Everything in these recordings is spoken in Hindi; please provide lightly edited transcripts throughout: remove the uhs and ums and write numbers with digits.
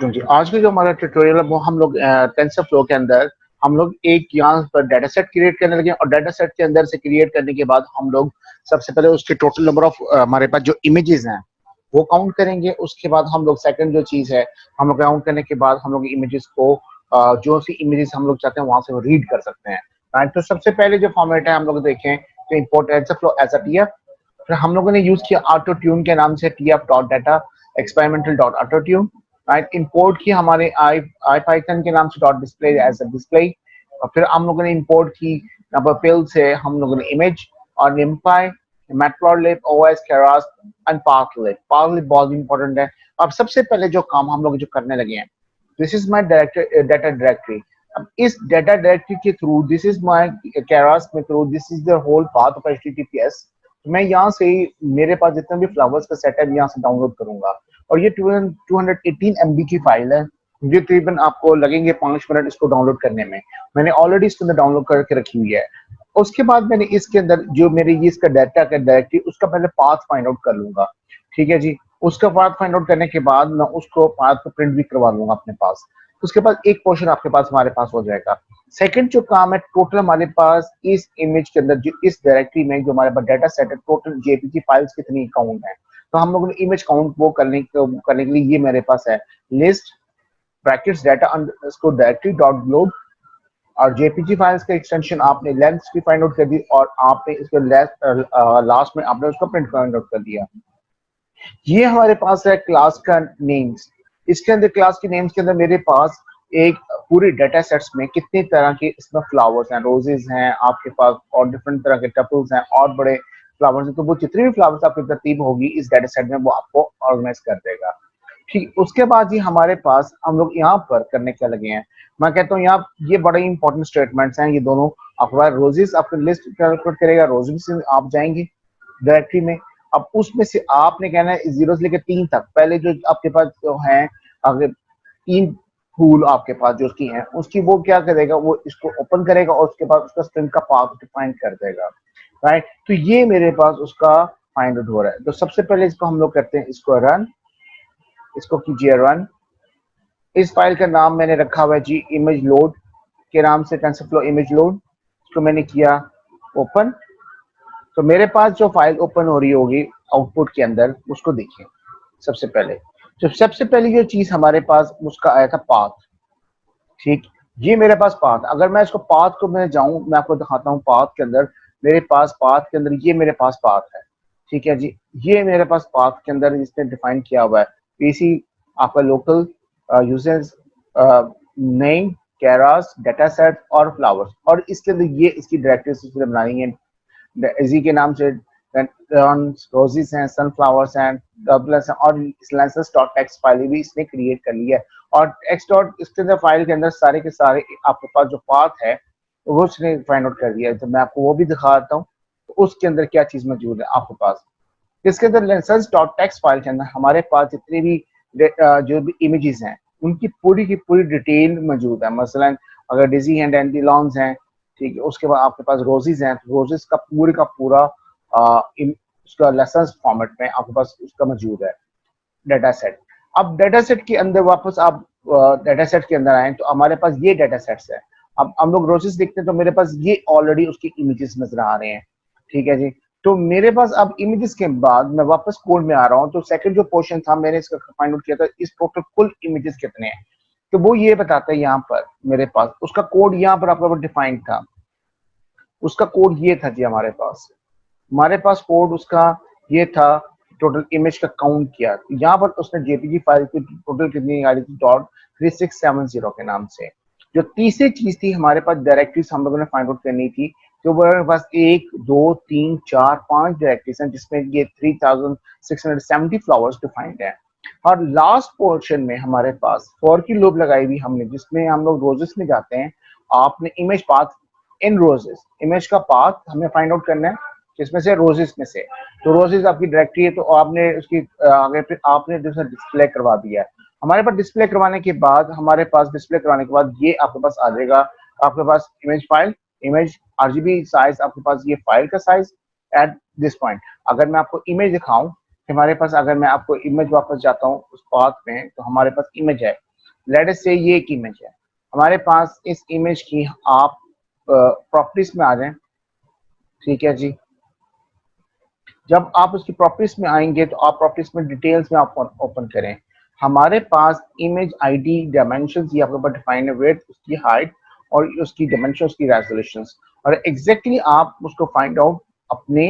वालेकुम जी। आज का जो हमारा ट्यूटोरियल है वो हम लोग टेंसरफ्लो के अंदर हम लोग एक यहाँ पर डाटा सेट क्रिएट करने लगे और डाटा सेट के अंदर से क्रिएट करने के बाद हम लोग सबसे पहले उसके टोटल नंबर ऑफ हमारे पास जो इमेजेस हैं वो काउंट करेंगे। उसके बाद हम लोग सेकंड जो चीज़ है हम लोग काउंट करने के बाद हम लोग इमेजेस को जो सी इमेजेस हम लोग चाहते हैं वहाँ से रीड कर सकते हैं। राइट, तो सबसे पहले जो फॉर्मेट है हम लोग देखें तो import TensorFlow as a TF. फिर हम लोगों ने यूज किया ऑटो ट्यून के नाम से TF dot data experimental dot auto tune. Right, import की हमारे आई आई पाइथन के नाम से dot display as a display. और फिर हम लोगों ने इंपोर्ट की नंबर पिल से हम लोगों ने इमेज और निम्पाई मैटप्लॉटलिब ओएस केरास एंड पार्थलिब। पार्थलिब बहुत इंपॉर्टेंट है। अब सबसे पहले जो काम हम लोग जो करने लगे हैं, this is my director data directory. अब इस डाटा डायरेक्टरी के through this is my Keras में through this is the whole path of HTTPS. मैं यहाँ से मेरे पास जितने भी फ्लावर्स का सेट है यहाँ से डाउनलोड करूंगा और ये 218 MB की फाइल है। मुझे तकरीबन आपको लगेंगे 5 मिनट इसको डाउनलोड करने में। मैंने ऑलरेडी इसके अंदर डाउनलोड करके रखी हुई है। उसके बाद मैंने इसके अंदर जो मेरे ये इसका डाटा का डायरेक्टरी उसका पहले पाथ फाइंड आउट कर लूंगा। ठीक है जी, उसका पाथ फाइंड आउट करने के बाद मैं उसको पाथ को प्रिंट भी करवा लूंगा अपने पास। उसके बाद एक पोर्शन आपके पास हमारे पास हो जाएगा। सेकंड जो काम है, टोटल हमारे पास इस इमेज के अंदर जो इस डायरेक्टरी में जो हमारे पास डाटा सेट है, टोटल जेपीजी फाइल्स कितनी काउंट है। तो हम लोगों ने इमेज काउंट वो करने के लिए ये मेरे पास है list brackets data underscore directory dot globe. और जेपीजी फाइल्स का एक्सटेंशन आपने लेंथ भी फाइंड आउट कर दी और आपने इसके लास्ट में आपने उसका प्रिंट फाइंड आउट कर दिया। ये हमारे पास है क्लास का नेम्स। इसके अंदर क्लास के नेम्स के अंदर मेरे पास एक पूरे डाटा सेट्स में कितने तरह के इसमें फ्लावर्स हैं, रोजेस हैं आपके पास और डिफरेंट तरह के टपल्स हैं और बड़े फ्लावर्स हैं। तो वो जितने भी फ्लावर्स आपकी तरतीब होगी इस डाटा सेट में वो आपको ऑर्गेनाइज कर देगा। ठीक, उसके बाद ही हमारे पास हम लोग यहाँ पर करने क्या लगे हैं, मैं कहता हूँ यहाँ ये बड़े इंपॉर्टेंट स्टेटमेंट्स हैं। ये दोनों आपके पास रोजेस आपकी लिस्ट कैलकुलेट करेगा, रोजेस से आप जाएंगे डायरेक्टरी में। अब उसमें से आपने कहना है 0 से लेकर 3 तक पहले जो आपके पास जो है, अगर 3 फूल आपके पास जो उसकी हैं उसकी वो क्या करेगा, वो इसको ओपन करेगा और उसके बाद उसका स्ट्रिंग का पाथ डिफाइन कर देगा। राइट, तो ये मेरे पास उसका फाइंड आउट हो रहा है। तो सबसे पहले इसको हम लोग करते हैं, इसको रन, इसको कीजिए रन। इस फाइल का नाम मैंने रखा हुआ है जी इमेज लोड के नाम से, टेंसरफ्लो इमेज लोड। इसको मैंने किया ओपन। तो मेरे पास जो फाइल ओपन हो रही होगी आउटपुट के अंदर उसको देखिए। सबसे पहले तो सबसे पहली जो चीज हमारे पास उसका आया था पाथ। ठीक, ये मेरे पास पाथ, अगर मैं इसको पाथ को मैं जाऊं, मैं आपको दिखाता हूँ पाथ के अंदर। मेरे पास पाथ के अंदर ये मेरे पास पाथ है। ठीक है जी, ये मेरे पास पाथ के अंदर इसने डिफाइन किया हुआ है पीसी आपका local users name Keras data set और फ्लावर्स। और इसके अंदर ये इसकी डायरेक्टरी बनानी है इसी के नाम से। रोजेस हैं, सनफ्लावर्स हैं, डबल्स हैं और लाइसेंस डॉट टेक्स्ट फाइल भी इसने क्रिएट कर ली है। और टेक्स्ट डॉट इसके अंदर फाइल के अंदर सारे के सारे आपके पास जो पाथ है वो उसने फाइंड आउट कर दिया है। तो मैं आपको वो भी दिखाता हूँ तो उसके अंदर क्या चीज मौजूद है आपके पास। इसके अंदर लाइसेंस डॉट टेक्स्ट फाइल के अंदर हमारे पास जितने भी जो भी इमेजेस हैं उनकी पूरी की पूरी डिटेल मौजूद है। मसलन अगर डिजी हैं, डैंडिलॉन्स हैं, ठीक है, उसके बाद आपके पास रोजेस हैं, तो रोजेस का पूरे का पूरा उसका लेसन फॉर्मेट में आपके पास उसका मौजूद है डाटा सेट। अब डाटा सेट के अंदर वापस आप डाटा सेट के अंदर आए तो हमारे पास ये डाटा सेट्स है। अब हम लोग रोजेस देखते हैं तो मेरे पास ये ऑलरेडी उसके इमेजेस नजर आ रहे हैं। ठीक है जी, तो मेरे पास अब इमेजेस के बाद मैं वापस कोड में आ रहा हूँ। तो सेकंड जो पोर्शन था मैंने इसका फाइंड आउट किया था इस टोटल कुल इमेजेस कितने हैं, तो वो ये बताता है यहाँ पर मेरे पास उसका कोड यहाँ पर आपका डिफाइंड था। उसका कोड ये था जी, हमारे पास कोड उसका ये था। टोटल इमेज का काउंट किया, यहाँ पर उसने जेपीजी फाइल की टोटल कितनी आ रही थी, .3670 के नाम से। जो तीसरी चीज थी हमारे पास डायरेक्टरीज हम लोगों ने फाइंड आउट करनी थी। तो हमारे पास 1 2 3 4 5 डायरेक्टरीज हैं जिसमें ये 3670 फ्लावर्स डिफाइंड है। और लास्ट पोर्शन में हमारे पास फॉर की लूप लगाई हुई हमने, जिसमें हम लोग रोजेस में जाते हैं। आपने इमेज पाथ इन रोजेस, इमेज का पाथ हमें फाइंड आउट करना है किसमें से, रोजेस में से। तो रोजेस आपकी डायरेक्टरी है तो आपने उसकी आगे फिर आपने डिस्प्ले करवा दिया है। हमारे पास डिस्प्ले करवाने के बाद ये आपके पास आ जाएगा। आपके पास image file, image RGB size, आपके पास ये फाइल का साइज एट दिस पॉइंट। अगर मैं आपको इमेज दिखाऊं, हमारे पास अगर मैं आपको इमेज वापस जाता हूँ उस पाथ में तो हमारे पास इमेज है। लेट अस से ये एक इमेज है हमारे पास, इस इमेज की आप प्रॉपर्टीज में आ जाएं, ठीक है जी। जब आप उसकी प्रॉपर्टीज में आएंगे तो आप प्रॉपर्टीज में डिटेल्स में आप ओपन करें। हमारे पास इमेज आईडी डायमेंशन ये आपके ऊपर डिफाइन है, वेट, उसकी हाइट और उसकी डायमेंशन, उसकी रेजोल्यूशन, और एग्जैक्टली आप उसको फाइंड आउट अपने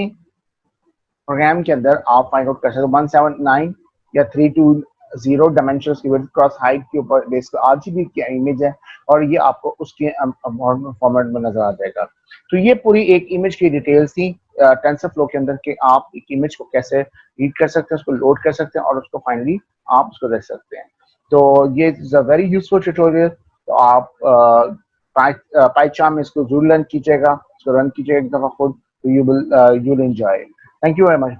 प्रोग्राम के अंदर आप फाइंड आउट कर सकते हो। 179 या 320 डायमेंशन की विड्थ क्रॉस हाइट के ऊपर बेस पर आरजीबी की इमेज है और ये आपको उसके फॉर्मेट में नजर आ जाएगा। तो ये पूरी एक इमेज की डिटेल्स थी टेंसरफ्लो के अंदर कि आप एक इमेज को कैसे रीड कर सकते हैं, उसको लोड कर सकते हैं और उसको फाइनली आप उसको देख सकते हैं। तो ये is a very useful tutorial. तो आप पाइचार्म में इसको जरूर लर्न कीजिएगा, इसको रन कीजिएगा एक दफा खुद, तो you will enjoy. Thank you very much.